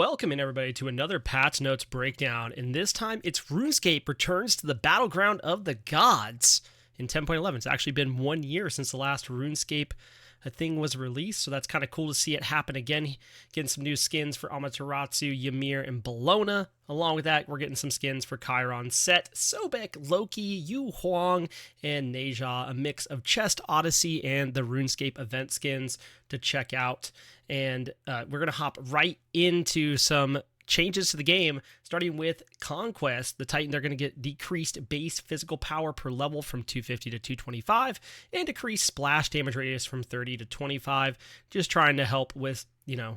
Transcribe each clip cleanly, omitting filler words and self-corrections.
Welcome in everybody to another Patch Notes breakdown, and this time it's RuneScape Returns to the Battleground of the Gods in 10.11. It's actually been 1 year since the last RuneScape thing was released, so that's kind of cool to see it happen again. Getting some new skins for Amaterasu, Ymir, and Bellona. Along with that, we're getting some skins for Chiron, Set, Sobek, Loki, Yu Huang, and Neja, a mix of Chest Odyssey and the RuneScape event skins to check out. And we're going to hop right into some changes to the game, starting with Conquest. The Titan, they're going to get decreased base physical power per level from 250 to 225, and decreased splash damage radius from 30 to 25, just trying to help with,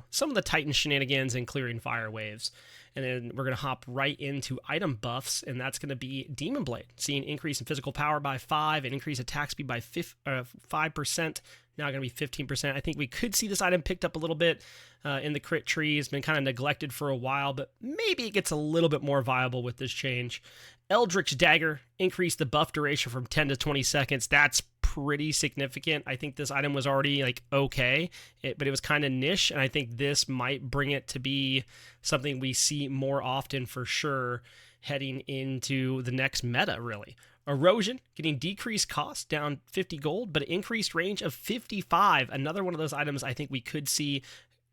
some of the Titan shenanigans and clearing fire waves. And then we're going to hop right into item buffs, and that's going to be Demon Blade, seeing increase in physical power by 5 and increase attack speed by 5%. Now going to be 15%. I think we could see this item picked up a little bit in the crit tree. It's been kind of neglected for a while, but maybe it gets a little bit more viable with this change. Eldritch Dagger, increase the buff duration from 10 to 20 seconds. That's pretty significant. I think this item was already okay, but it was kind of niche, and I think this might bring it to be something we see more often for sure heading into the next meta, really. Erosion, getting decreased cost, down 50 gold, but increased range of 55. Another one of those items I think we could see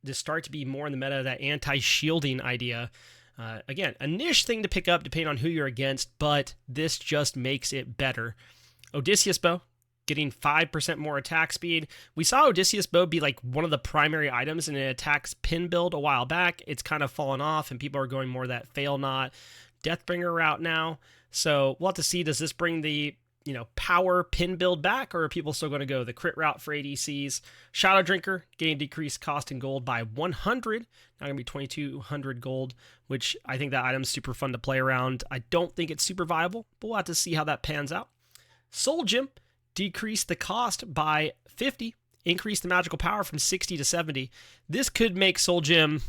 to start to be more in the meta, that anti-shielding idea. Again, a niche thing to pick up depending on who you're against, but this just makes it better. Odysseus Bow, getting 5% more attack speed. We saw Odysseus Bow be one of the primary items in an attacks pin build a while back. It's kind of fallen off, and people are going more that Fail Not, Deathbringer route now. So we'll have to see, does this bring the power pin build back, or are people still going to go the crit route for ADCs? Shadow Drinker, getting decreased cost in gold by 100. Now going to be 2,200 gold, which I think that item's super fun to play around. I don't think it's super viable, but we'll have to see how that pans out. Soul Gem, decrease the cost by 50. Increase the magical power from 60 to 70. This could make Soul Gem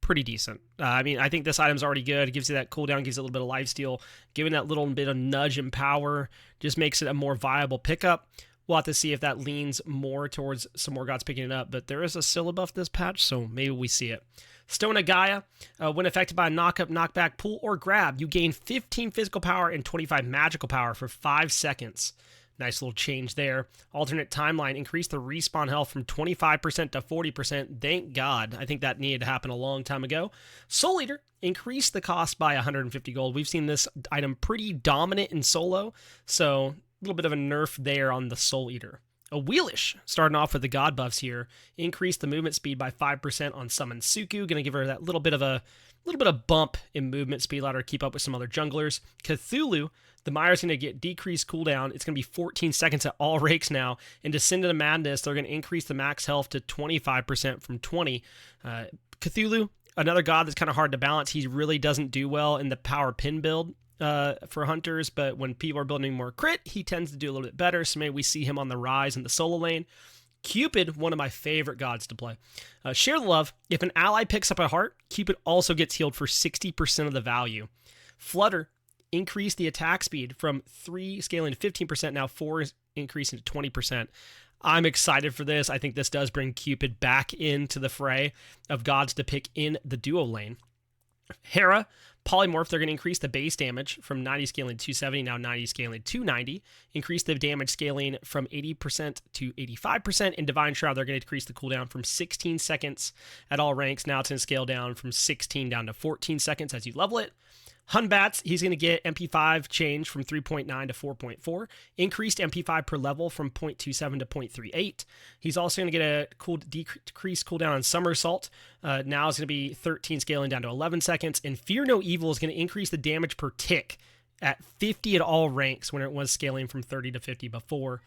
pretty decent. I think this item's already good. It gives you that cooldown, gives it a little bit of lifesteal. Giving that little bit of nudge and power just makes it a more viable pickup. We'll have to see if that leans more towards some more gods picking it up, but there is a Scylla buff this patch, so maybe we see it. Stone of Gaia, when affected by a knock-up, knockback, pull, or grab, you gain 15 physical power and 25 magical power for 5 seconds. Nice little change there. Alternate timeline, increase the respawn health from 25% to 40%. Thank God. I think that needed to happen a long time ago. Soul Eater, increase the cost by 150 gold. We've seen this item pretty dominant in solo, so a little bit of a nerf there on the Soul Eater. A Wheelish, starting off with the god buffs here. Increase the movement speed by 5% on Summon Suku. Going to give her that little bit of bump in movement speed, let her keep up with some other junglers. Cthulhu, the Myra's going to get decreased cooldown. It's going to be 14 seconds at all rakes now. And Descend into Madness, they're going to increase the max health to 25% from 20. Cthulhu, another god that's kind of hard to balance. He really doesn't do well in the power pin build for hunters, but when people are building more crit, he tends to do a little bit better, so maybe we see him on the rise in the solo lane. Cupid, one of my favorite gods to play. Share the love. If an ally picks up a heart, Cupid also gets healed for 60% of the value. Flutter, increase the attack speed from 3 scaling to 15%, now 4 is increasing to 20%. I'm excited for this. I think this does bring Cupid back into the fray of gods to pick in the duo lane. Hera, Polymorph, they're going to increase the base damage from 90 scaling to 270, now 90 scaling to 290. Increase the damage scaling from 80% to 85%. In Divine Shroud, they're going to decrease the cooldown from 16 seconds at all ranks. Now it's going to scale down from 16 down to 14 seconds as you level it. Hunbats, he's going to get MP5 change from 3.9 to 4.4. Increased MP5 per level from 0.27 to 0.38. He's also going to get a decreased cooldown on Somersault. Now it's going to be 13 scaling down to 11 seconds. And Fear No Evil is going to increase the damage per tick at 50 at all ranks when it was scaling from 30 to 50 before.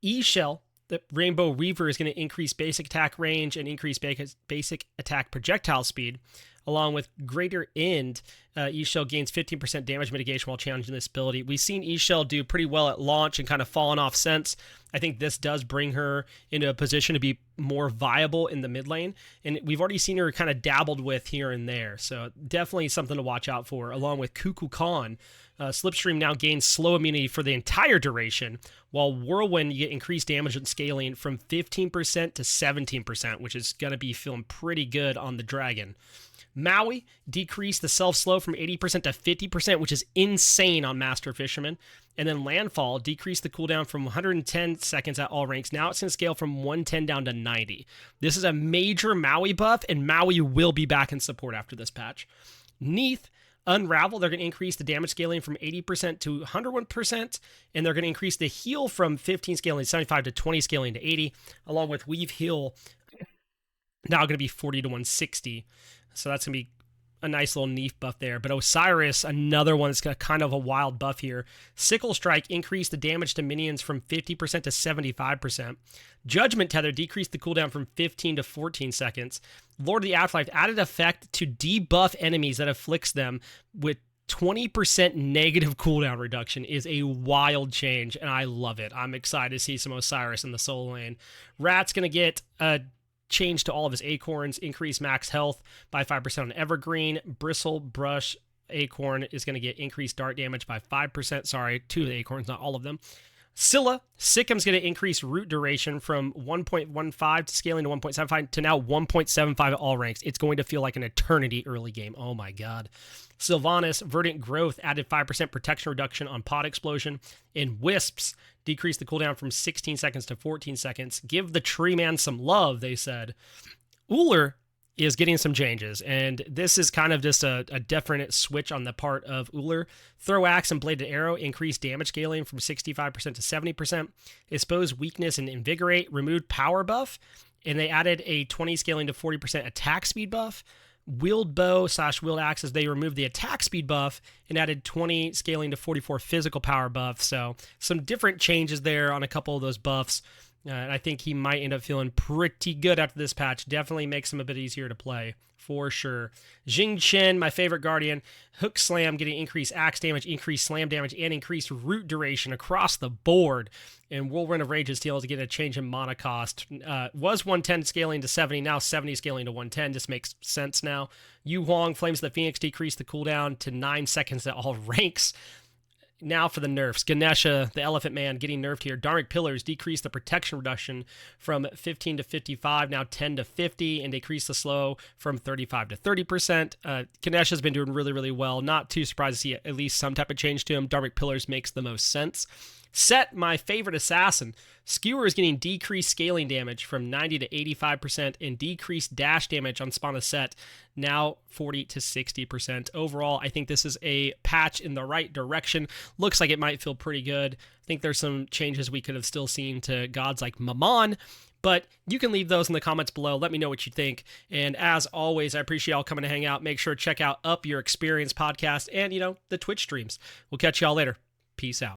E-Shell, the Rainbow Reaver, is going to increase basic attack range and increase basic attack projectile speed. Along with Greater End, E-Shell gains 15% damage mitigation while challenging this ability. We've seen E-Shell do pretty well at launch and kind of fallen off since. I think this does bring her into a position to be more viable in the mid lane, and we've already seen her kind of dabbled with here and there, so definitely something to watch out for. Along with Cuckoo Khan, Slipstream now gains slow immunity for the entire duration, while Whirlwind, you get increased damage and scaling from 15% to 17%, which is going to be feeling pretty good on the dragon. Maui decreased the self-slow from 80% to 50%, which is insane on Master Fisherman. And then Landfall decreased the cooldown from 110 seconds at all ranks. Now it's going to scale from 110 down to 90. This is a major Maui buff, and Maui will be back in support after this patch. Neath, Unravel, they're going to increase the damage scaling from 80% to 101%, and they're going to increase the heal from 15 scaling to 75 to 20 scaling to 80, along with Weave Heal, now going to be 40 to 160. So that's going to be a nice little Neef buff there. But Osiris, another one that's got kind of a wild buff here. Sickle Strike increased the damage to minions from 50% to 75%. Judgment Tether decreased the cooldown from 15 to 14 seconds. Lord of the Afterlife added effect to debuff enemies that afflicts them with 20% negative cooldown reduction. Is a wild change, and I love it. I'm excited to see some Osiris in the solo lane. Rat's going to get a change to all of his acorns, increase max health by 5% on Evergreen. Bristle Brush Acorn is going to get increased dart damage by 5%. Sorry, 2 of the acorns, not all of them. Scylla, Sickham's going to increase root duration from 1.15 to scaling to 1.75 to now 1.75 at all ranks. It's going to feel like an eternity early game. Oh my god. Sylvanas, Verdant Growth added 5% protection reduction on Pod Explosion. And Wisps decreased the cooldown from 16 seconds to 14 seconds. Give the tree man some love, they said. Uller is getting some changes, and this is kind of just a definite switch on the part of Uller. Throw Axe and Bladed Arrow increased damage scaling from 65% to 70%. Expose Weakness and Invigorate removed power buff, and they added a 20 scaling to 40% attack speed buff. Wield Bow / Wield Axes, they removed the attack speed buff and added 20 scaling to 44 physical power buff. So some different changes there on a couple of those buffs. And I think he might end up feeling pretty good after this patch. Definitely makes him a bit easier to play, for sure. Jing Chen, my favorite Guardian. Hook Slam getting increased axe damage, increased slam damage, and increased root duration across the board. And Whirlwind of Rage's Teal to get a change in mana cost. Was 110 scaling to 70, now 70 scaling to 110. Just makes sense now. Yu Huang, Flames of the Phoenix decreased the cooldown to 9 seconds at all ranks. Now for the nerfs. Ganesha, the Elephant Man, getting nerfed here. Dharmic Pillars decreased the protection reduction from 15 to 55, now 10 to 50, and decreased the slow from 35 to 30%. Ganesha's been doing really, really well. Not too surprised to see at least some type of change to him. Dharmic Pillars makes the most sense. Set, my favorite assassin. Skewer is getting decreased scaling damage from 90 to 85% and decreased dash damage on spawn of Set, now 40 to 60%. Overall, I think this is a patch in the right direction. Looks like it might feel pretty good. I think there's some changes we could have still seen to gods like Maman, but you can leave those in the comments below. Let me know what you think. And as always, I appreciate y'all coming to hang out. Make sure to check out Up Your Experience podcast and, the Twitch streams. We'll catch y'all later. Peace out.